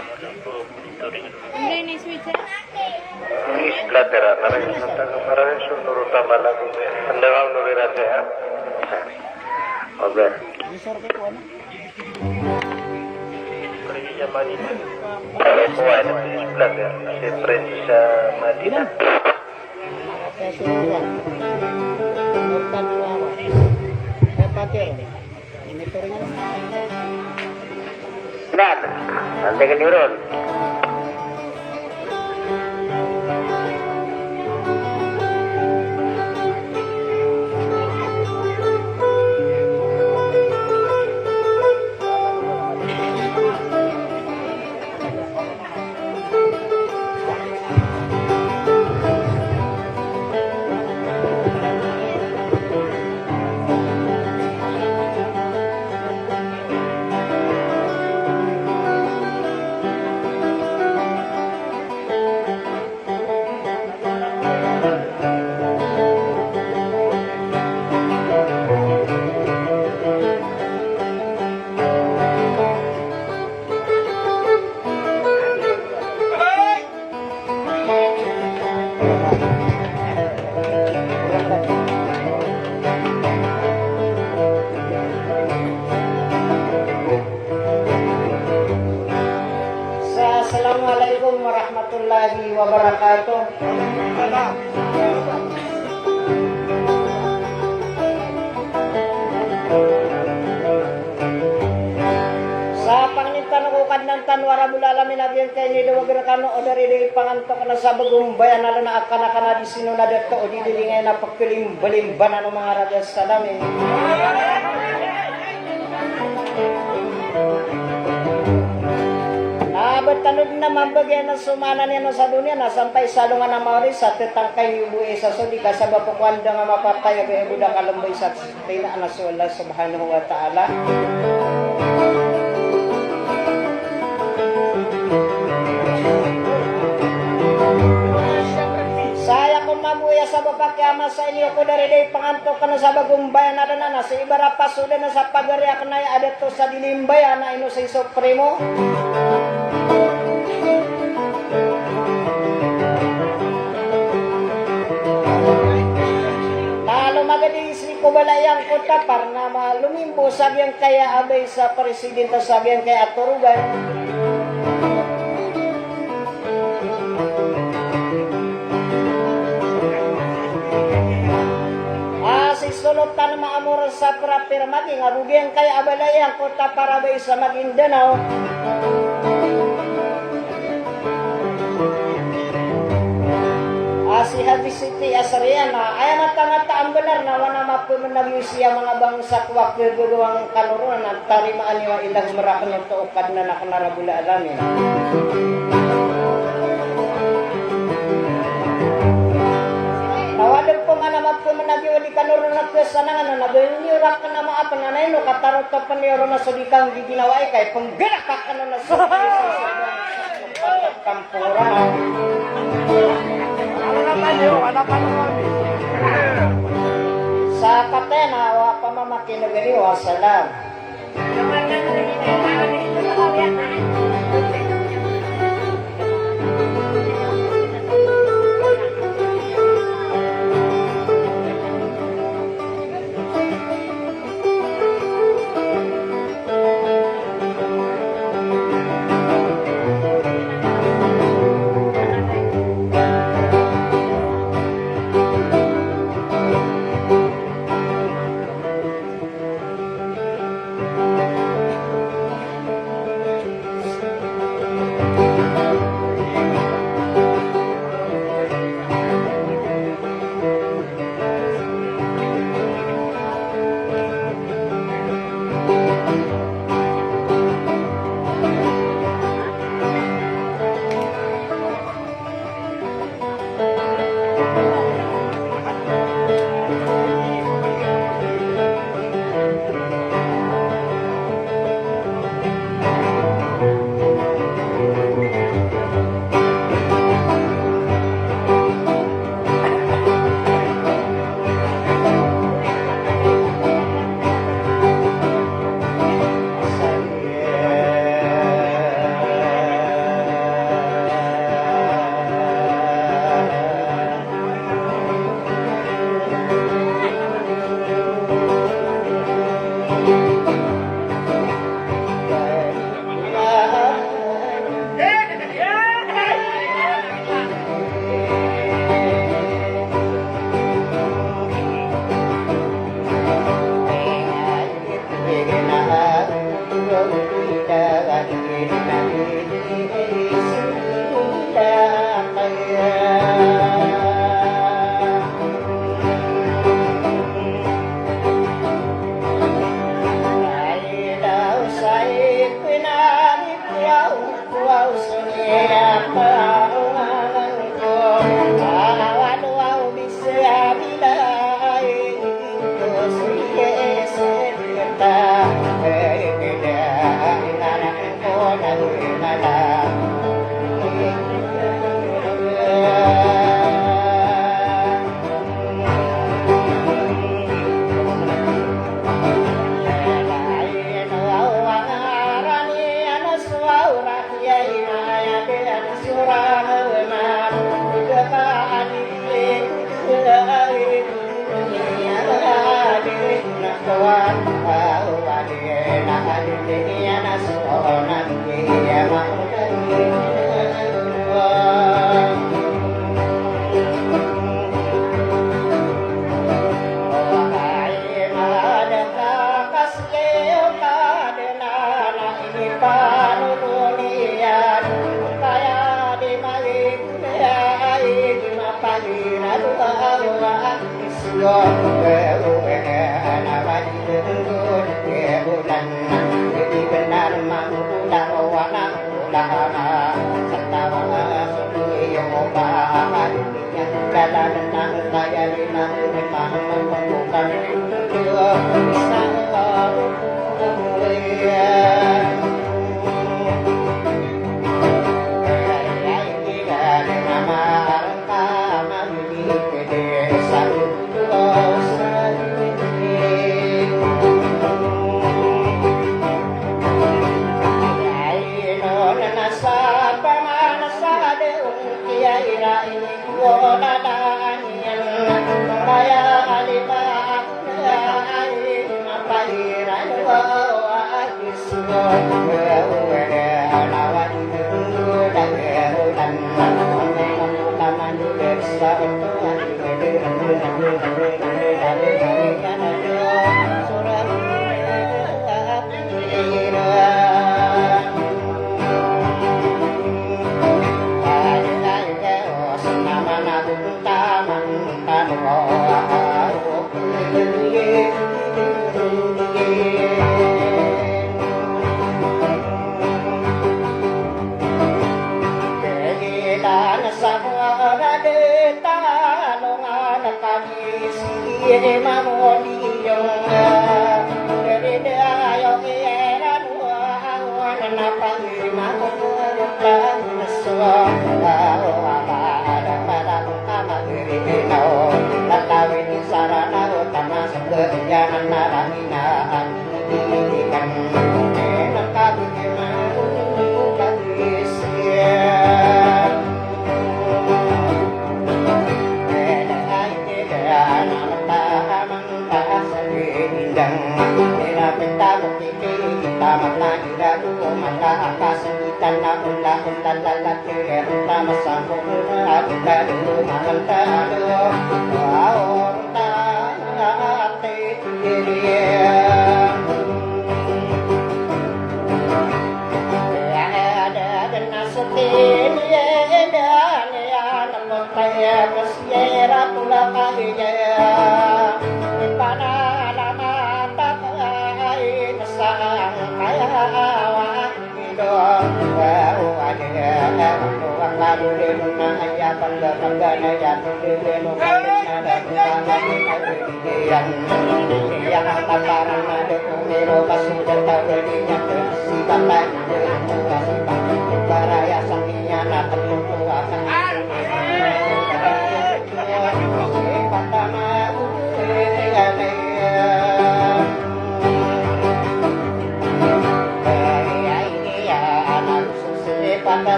estamos monitoring. Ini switch Inglaterra, para eso no rutama lagu anda mau berada ya. Oke. Perginya Madinah. Kalau ada di sebelah ya, di Prensa Madinah. Nah, nanti ke neuron. Assalamualaikum warahmatullahi wabarakatuh. Sa pangintan ko kadnan tanwara bulalamin abiyan kay ni dawa gerakano o dari pangantok na sa bagong bayan na akana-kana di sino na dito o di dilingay na pagkilimbalimban ng mga radya sa namin. Bertanod naman bagyan na sumana niya sa dunia na sampay salungan na mauri sa tetangkay yubue sa sudi ka sa bapukwanda nga mapapaya kaya budak alambay sa tina na sa Allah subhanahu wa ta'ala. Saya kung mabuya sa bapakyama sa inyo ko dari day pangantok ka na sa bagong bayan na sa ibara paso na sa pagariak na ada to sa dilimbaya na ino sa Supremo. Magadi Sri Kubalayang Kota parna lumimbo sabiang kaya abay sa presidente sabiang kaya aturugan. Si sulot na maamura sa prapirmati nga rugiang kaya abalayang Kota para abay sa Maguindanao. Si Haji Siti Asriana ay natangataang benar na wana mapumunag siya mga bangsa kwak keduduang kaluruan at tarimaan niya ilang merakan ng tuukad na nakanarabula alamin. Nawadag po nga na mapumunag yung di kanuruan at kasanangan na naganyurak ka na maapan na na yun katarot ka pa niyo na sa dikang giginawa ay kay pangganak ka na sa kampura. Sa katena wa pamamakinagani wa salam.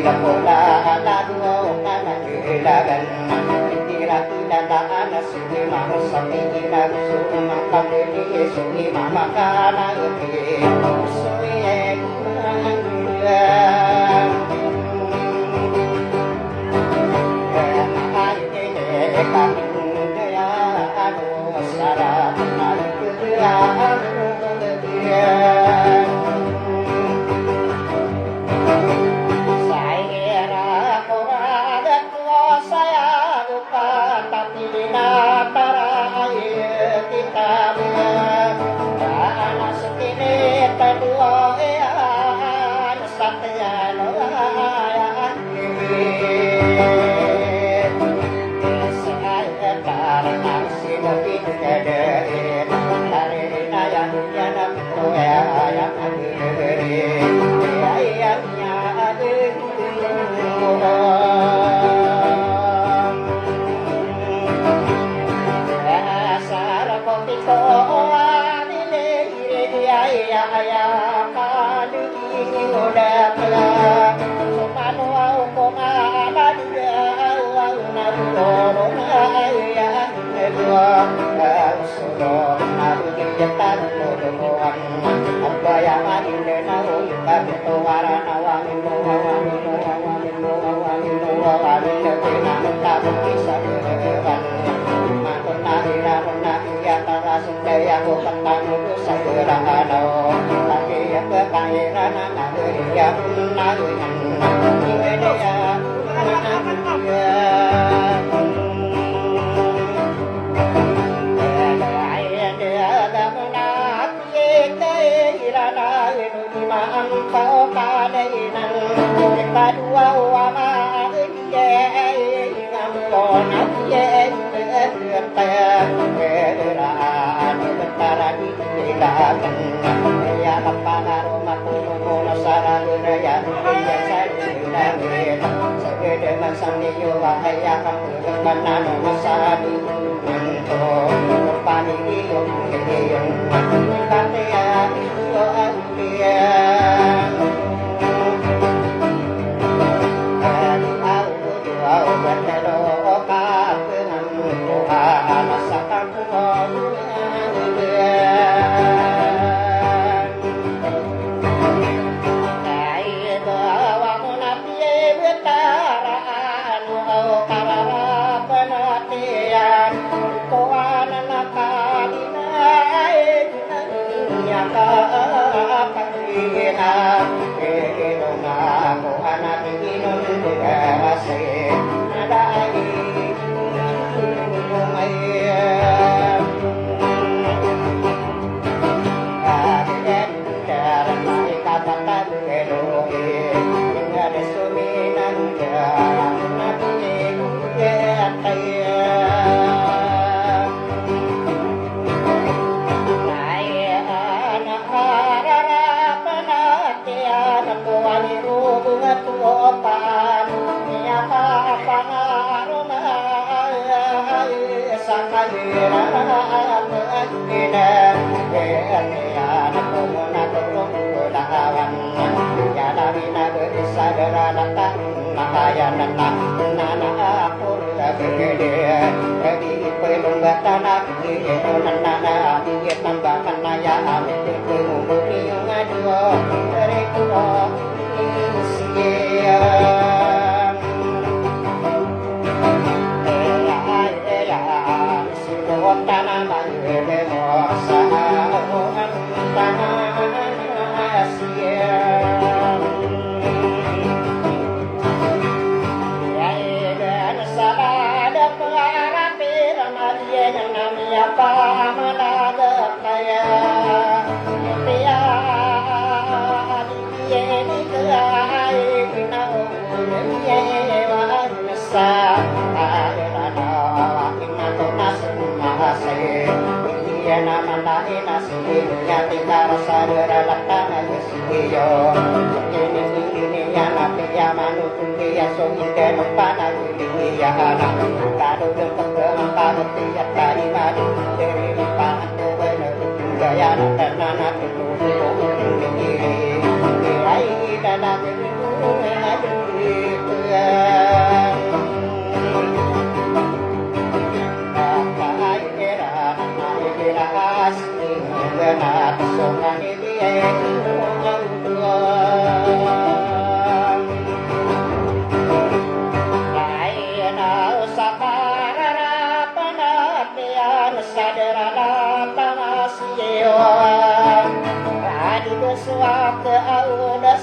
la pola la duo kana ilagan tira la ana sini mama sami ila su mama ni suni mama kana ke soye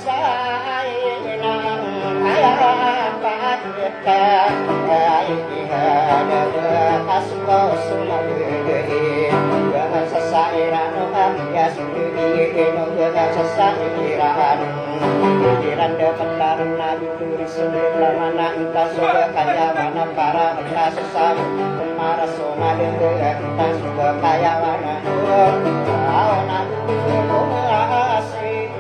สายนังอาปาตะไอ้หาเดอัสโมสุมาเดสสายรานุอามิยาสุดีโนสสายรานุDiranda pantaruna bituri sundela mana inta suga kaya mana para inta susah Mara soma dengo inta suga kaya mana Aona bunga asik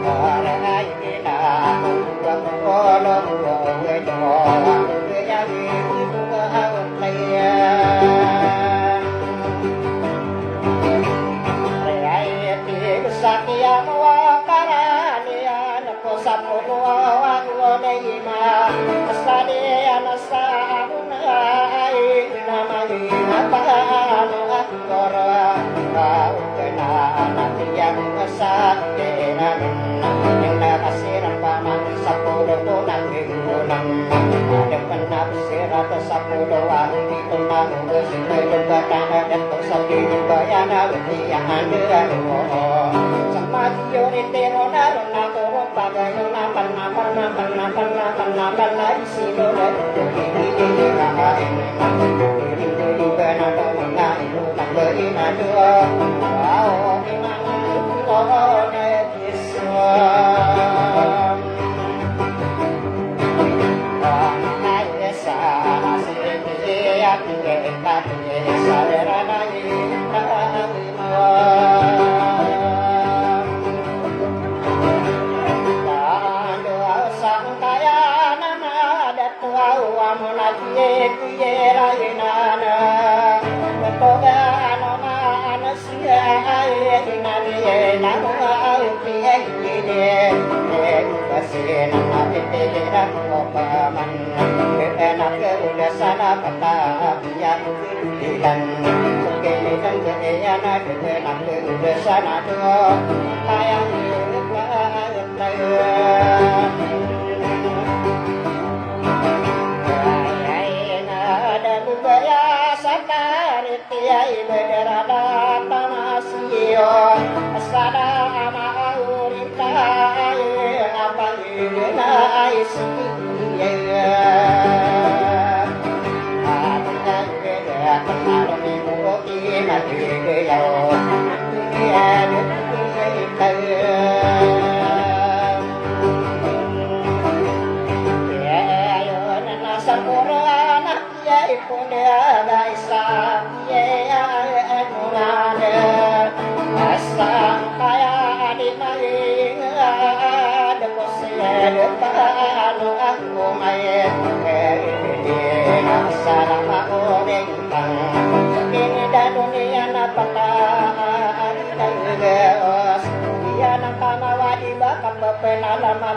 Ara aina bunga kolo wedo Bunga bunga awalaya Sakya wa karaniya ko sapuno wa neima asade anasa unai namai apano akora kaukena natiyang asate namin yang nakasiran paman sapuno ko nanggunang ada penafsirat sapuno wa dito nang usin batana dato sa bayana yang ada Majority na toro pagayo na panna isilo na hindi kakain hindi ba na mga ilo nagbayi na doa wow imang ilo na kiswa ay sa sige at hindi sa rana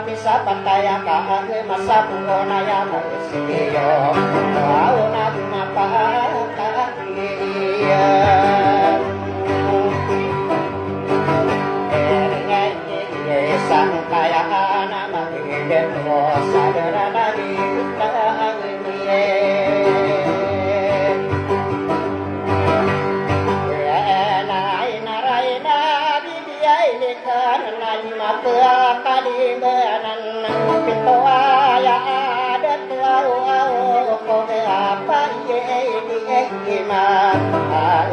Bisa pataya ka masa puna ya masiyo au na mapa ka iya sang kaya na magiden mo sadara na di taangiye na bibiyay likan na mapua kalimanan pitoa ya ada tuau ko apa ye ma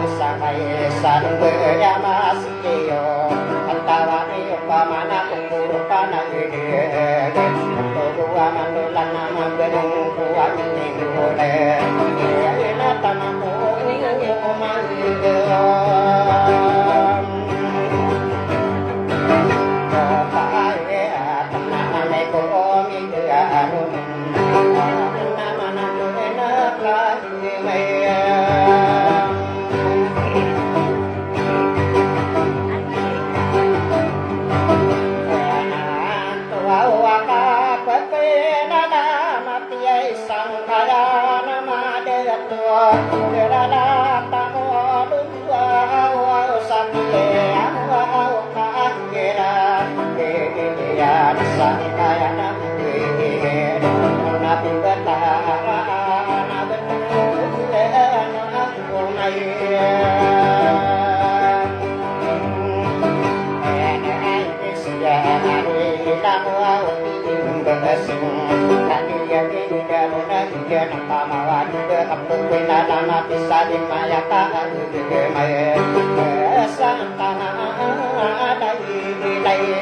usakai san ya masio atawa ni pamana kurupana ide to gua mandolan nama benung kuat tingole ina tamamu ni omaiga sing kaniya ida muna ida nakamawan ida kapag pinalama pisali maya kaan ida maya santana dai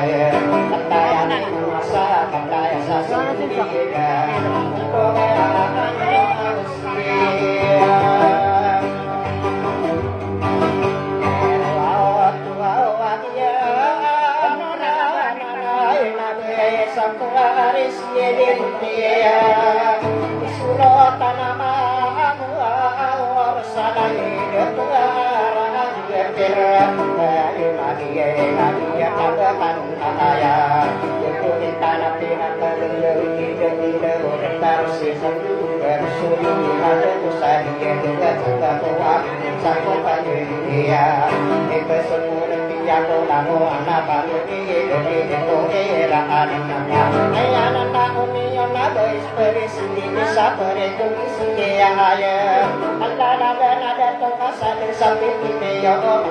Thank you. Hãy subscribe cho kênh Ghiền Mì Gõ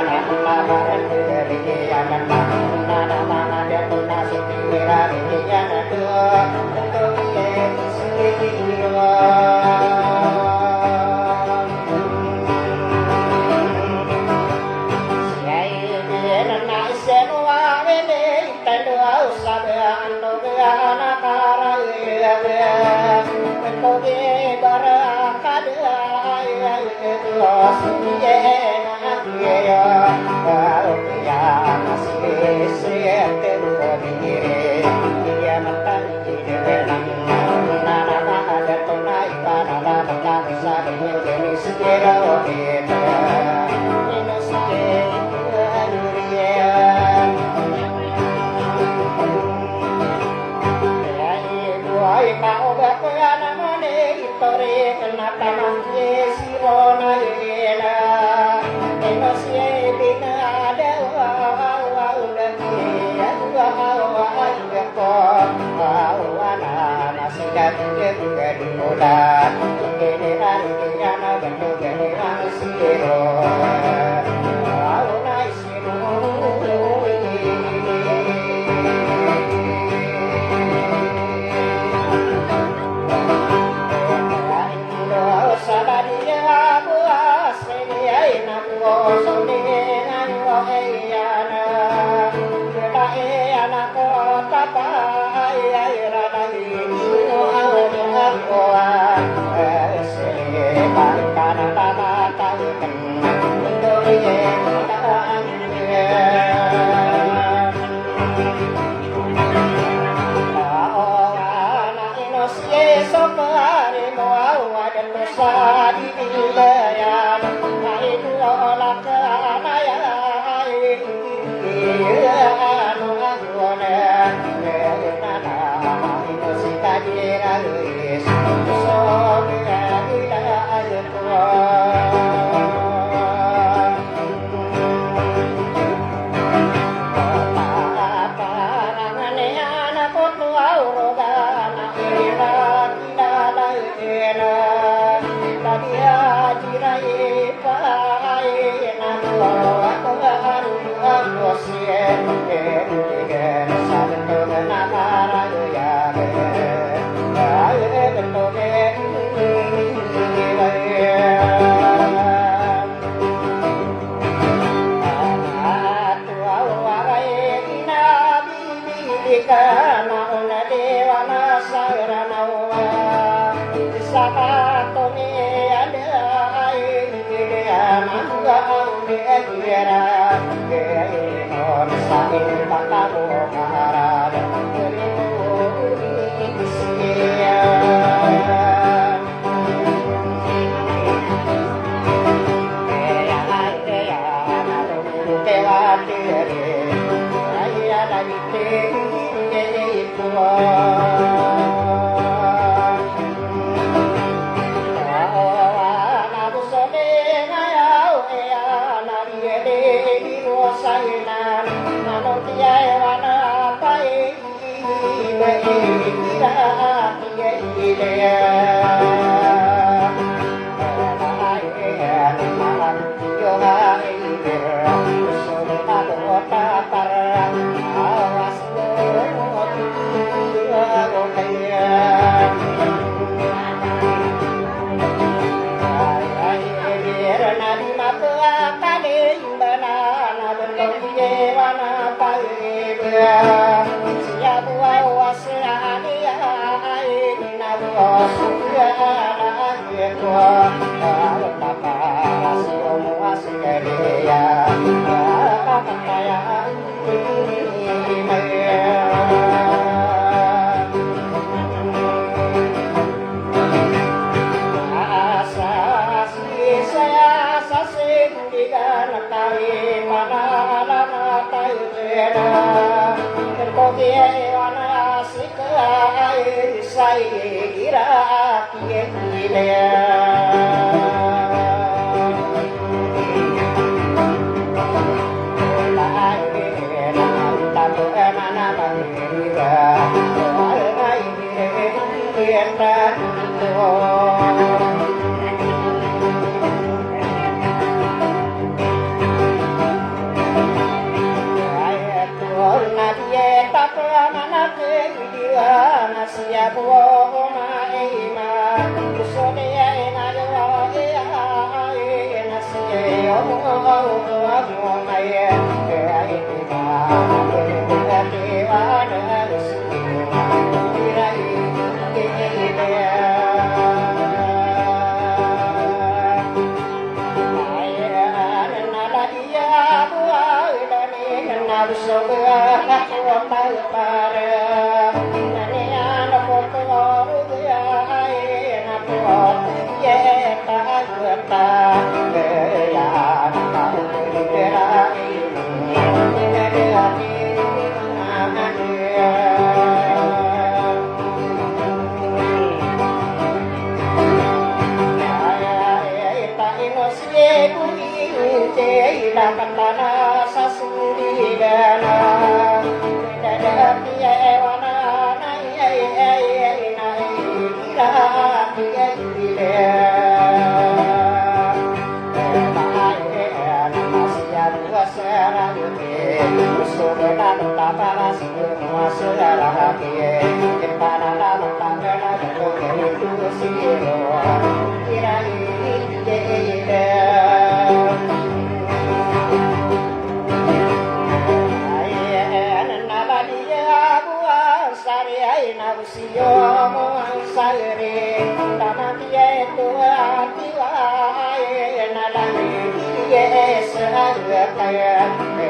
để không bỏ lỡ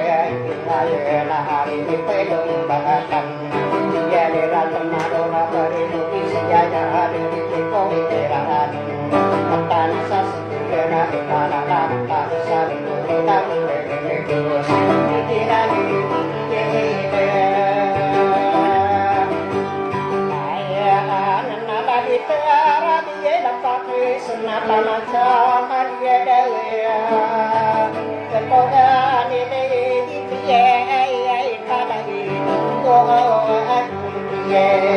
Yes, ayana hari pelung bahatan ya leran marona parimu isjaya hari kau iteran katan sasukena ikana lanta saling utang dos pikiran senatana cahan ya dewa kemoga ni ye ye kada ko ye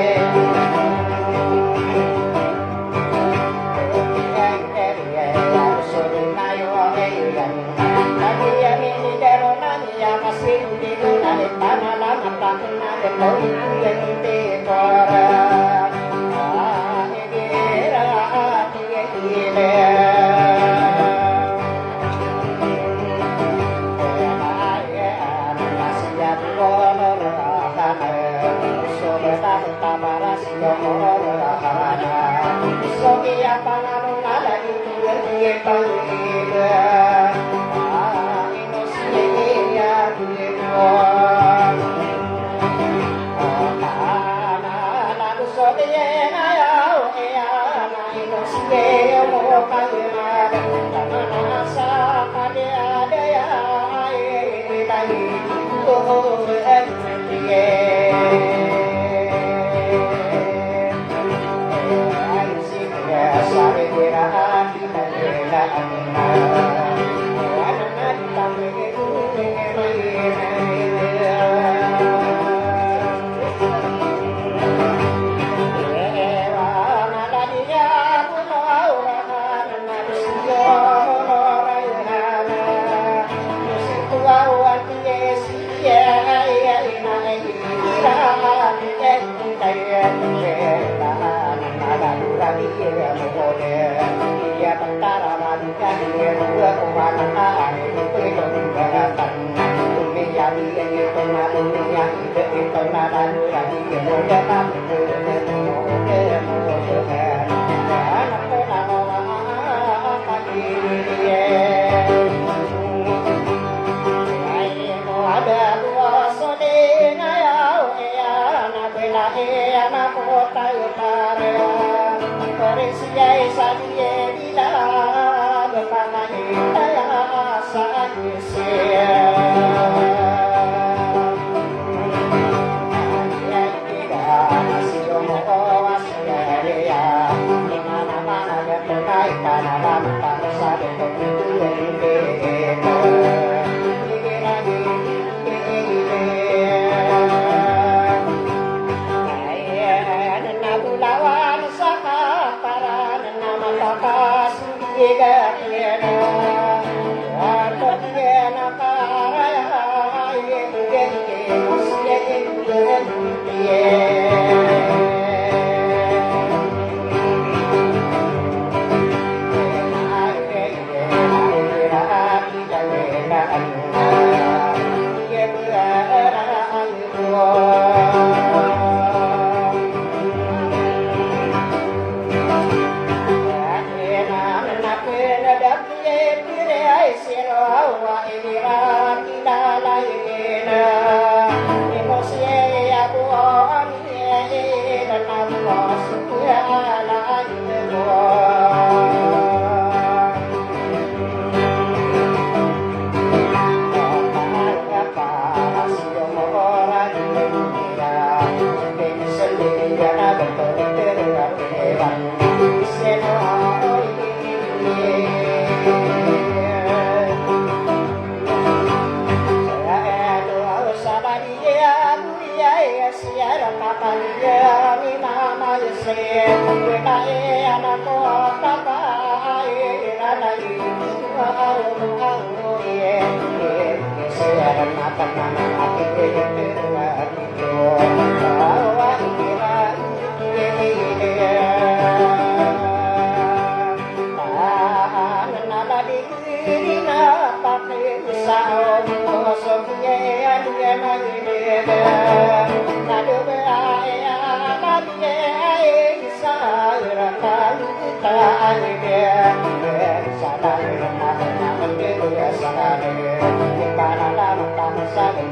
Sia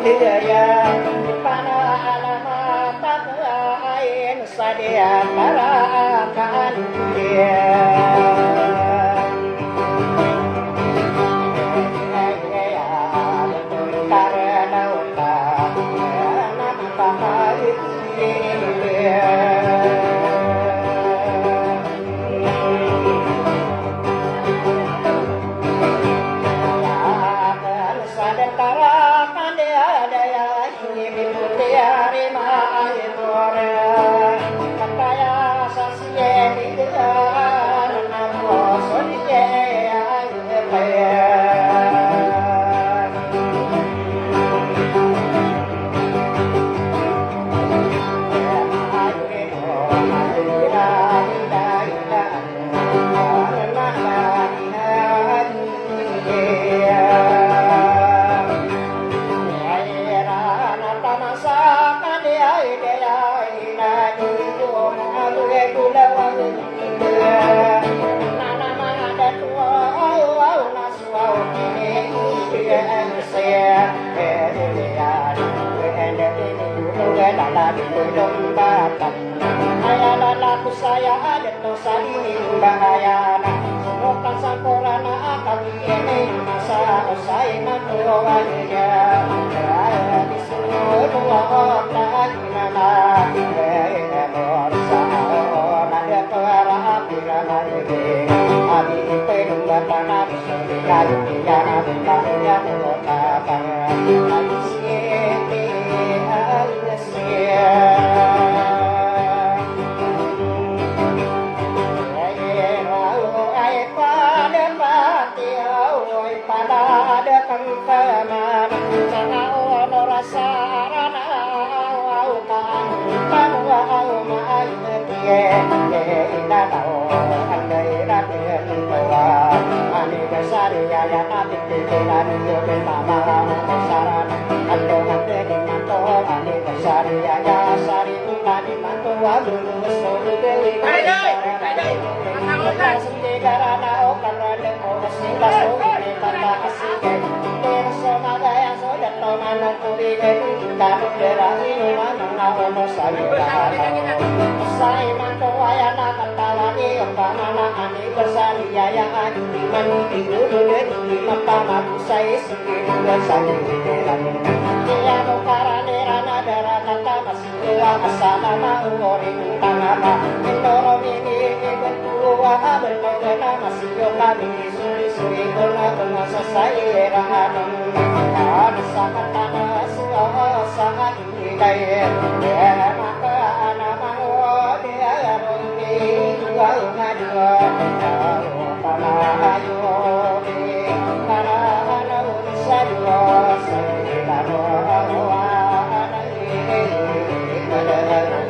dia Pana alama takain sadia tarakan dia karena utang nampak dia saya ada dosa ini bahayana Sunokan sampurana kami ini masa usai natuanya disuruh dua otak nana bersama ada para piraman ini abi penungga tanah kayu tiada bintangnya kota abi siete alsia ada kangkaman sanao no rasa rana au kan panwa au mai tie ina tao andai raten bawa ani besari ya tapi tidak yo mama saran ando hate di manto ani besari ya sari tadi manto walu solo dewi Garana o karale o singa so ni tanda asike terso magaya so dato mano puri ke daru dera inu mano na ono sayura sai manto ayana katawani o kanana ani bersari ya ani manu dulu de mapa sai sike dua sai dia no karane rana dara kata masih asana ma ori tangama endoro mini wa berkata masih kami suri-suri kena selesai rahanan ada sangat tanah sangat hidayah maka anak mau dia rugi dua dua tanah ayo karena anak bisa dua saya doa anak ini pada ada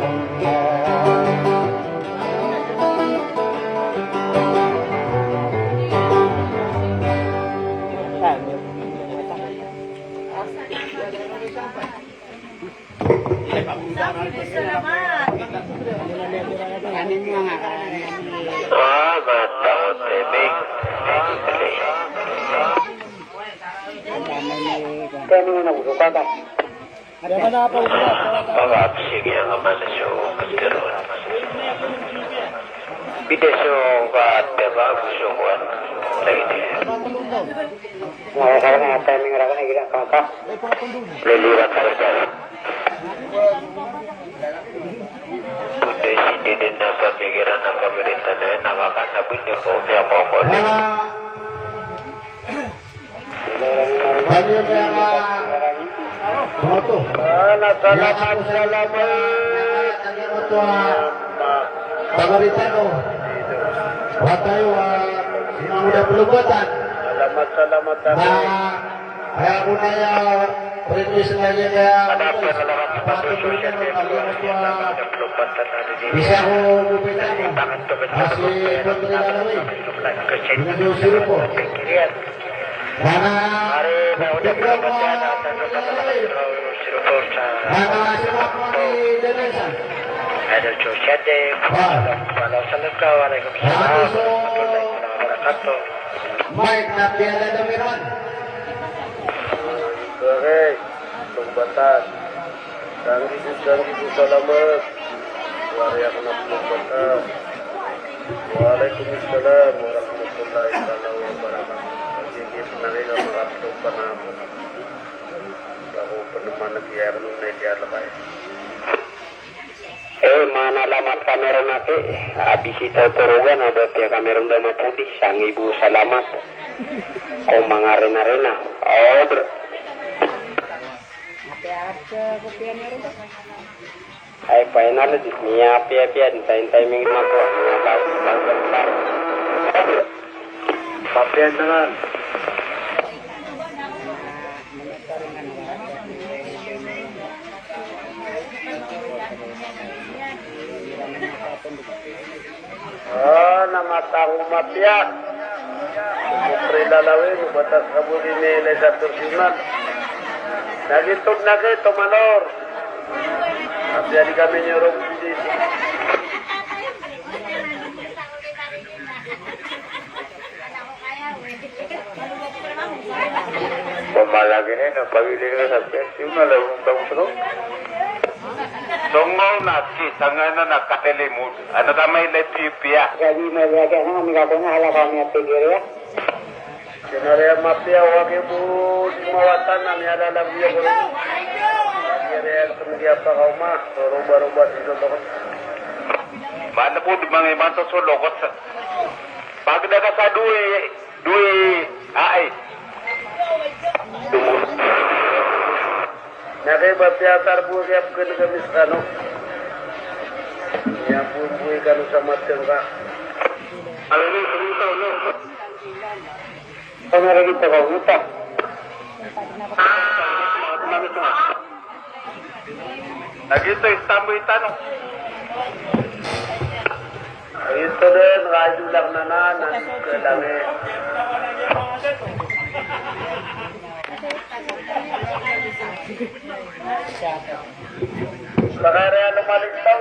mana apa Bapak sih yang mana show keterus. Bida show kat bapak show kan lagi. Mau sekarang apa yang ngerakan lagi dah kakak? Lelirat kerja. Udah sih di apa pikiran apa berita dan apa kata punya kau yang mau kau. Pamaritano watayo sinuda pelubatan Selamat kaya muna ya pretis lagi ya bisa ko gupitan masih menteri dalamnya dengan suruh po karena program siapa ni Indonesia ada cuaca deh. Waalaikumsalam warahmatullahi wabarakatuh. Baik, nabi ada demiran. Oke, batas. Sanggup salamat. Waalaikumsalam batas. Waalaikumsalam warahmatullahi wabarakatuh. Jadi penariga mengabdu panahun. Aku peneman biar media lebay. Mana alamat kamera nake? Abis itu turugan ada pihak kamera udah putih. Sang ibu salamat. Kau mangarena-rena. Oh, ay final niya pia time timing na po papian naman namatang mapia putri lalawin batas kabuli nila sa tursiman nagitog na kayo tumanor at yan kami nyurong dito pumalagi na yun pagili ka sa pensyon na lawang taong Tungol na si sangana na katelimud. Ano tamay na pipiya? Jadi melihat yang kami katanya ala kami pikir ya. Sebenarnya mafia wage bu di mawatan kami ada lagi ya bro. Akhirnya kemudian apa kau mah roba-roba di lokot. Mana pun di mga iban sa lokot sa. Pagda ka sa dui ai. Nakai bapiatar bu siap ke gamis kanu. Ya bu kanu sama tengka. Kalau ini cerita lo. Kamera kita kau lupa. Lagi itu Istanbul itano. Itu deh ngaju lang nana ke langit. Bagara ano malitaw.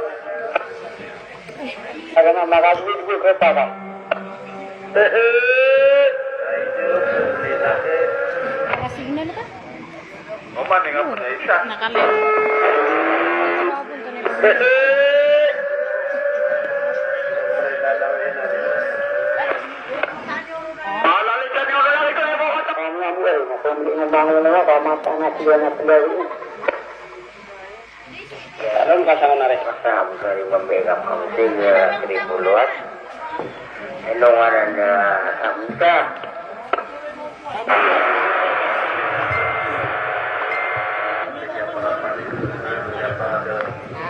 Agana magagawin ko kereta ka. Nakasignal ka? O man nga po na isa. Nakalip. Alam kasama na rin sa dari membegap kamsing dari puluhan. Enongan na samta.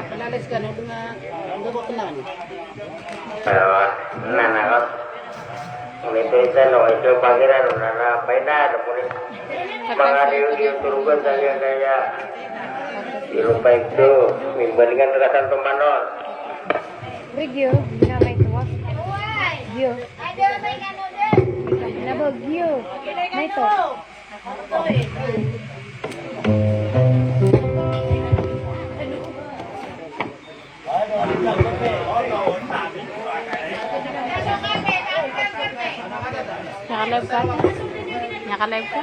Pinalis ka na ito nga. Ang gabot na naman. Nanakap. Ito ito pangiran na paina muli mga yung turugan kaya ilupa itu membandingkan rekasan pemanon Gyo, ginamay ito wak. Gyo. Nabog, Gyo. May ito. Nakalive ka? Nakalive ka?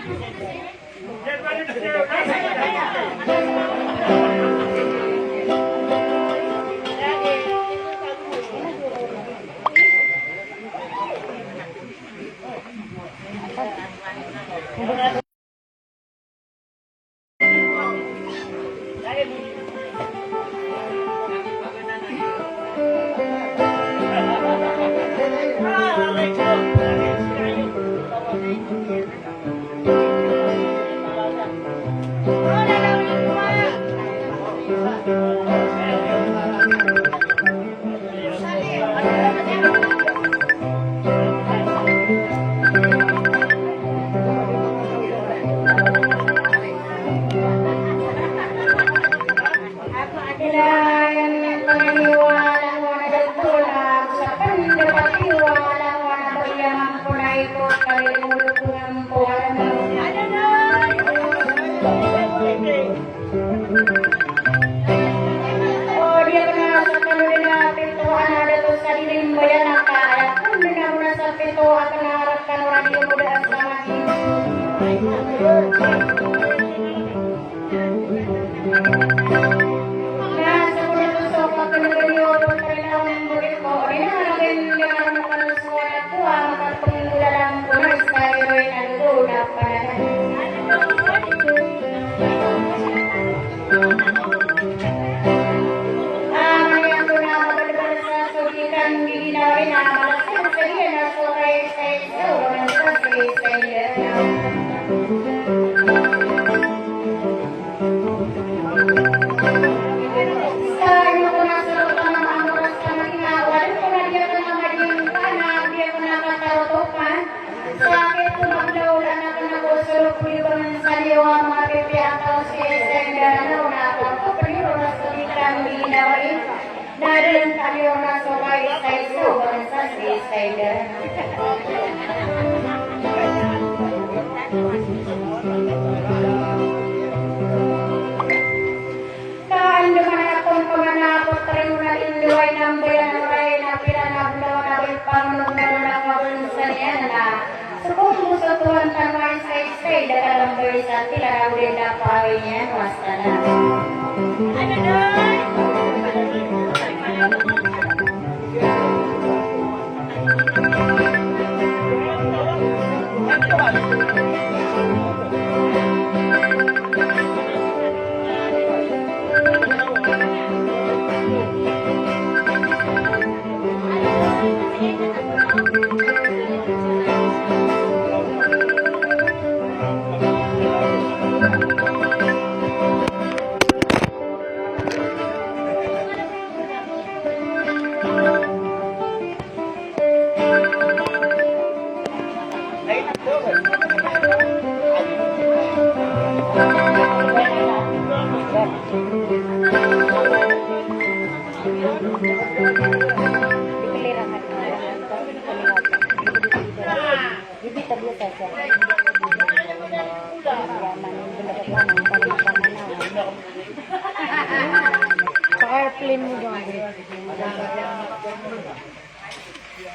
Airplane mo dong.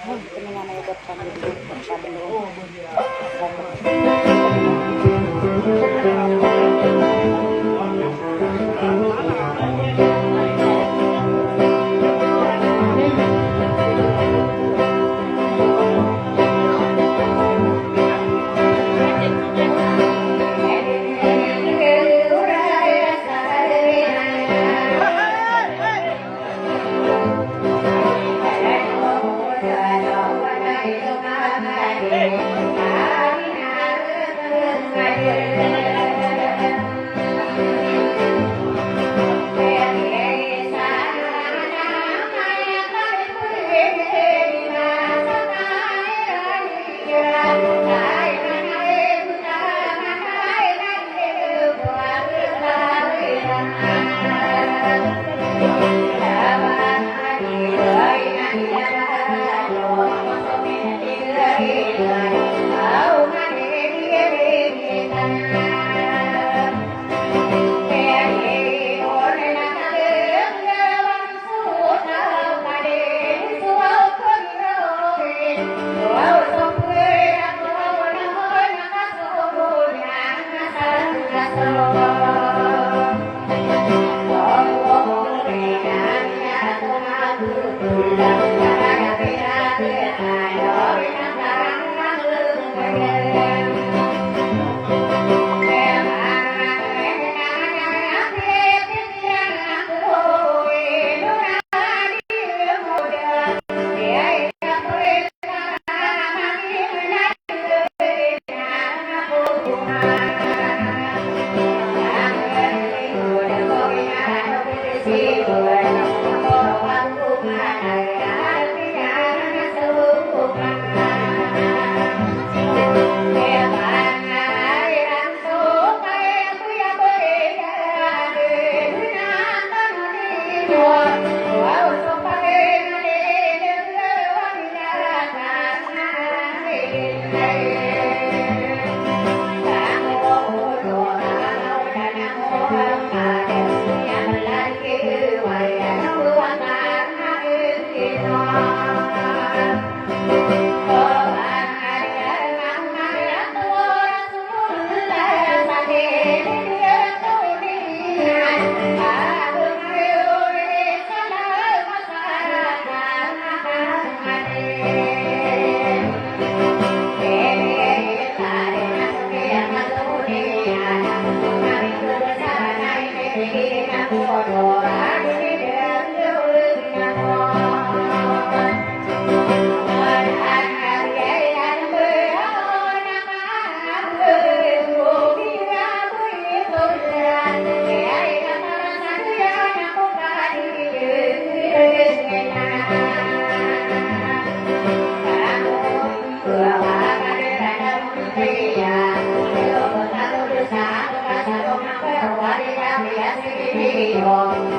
Oh, tingnan na yung Thank you. Hãy subscribe cho kênh Ghiền Mì Gõ để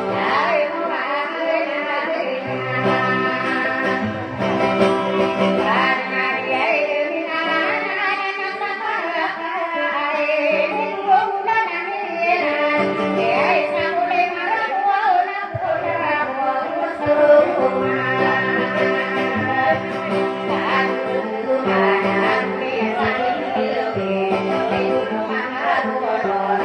không bỏ lỡ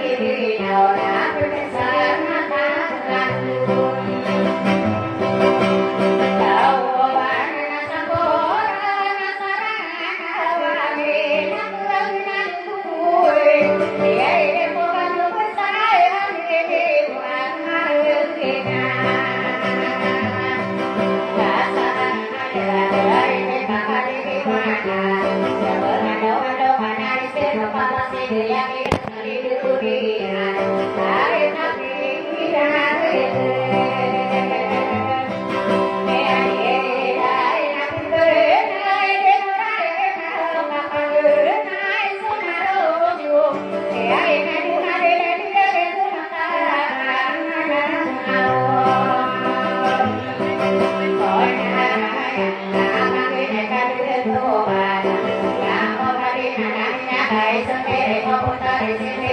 những video hấp dẫn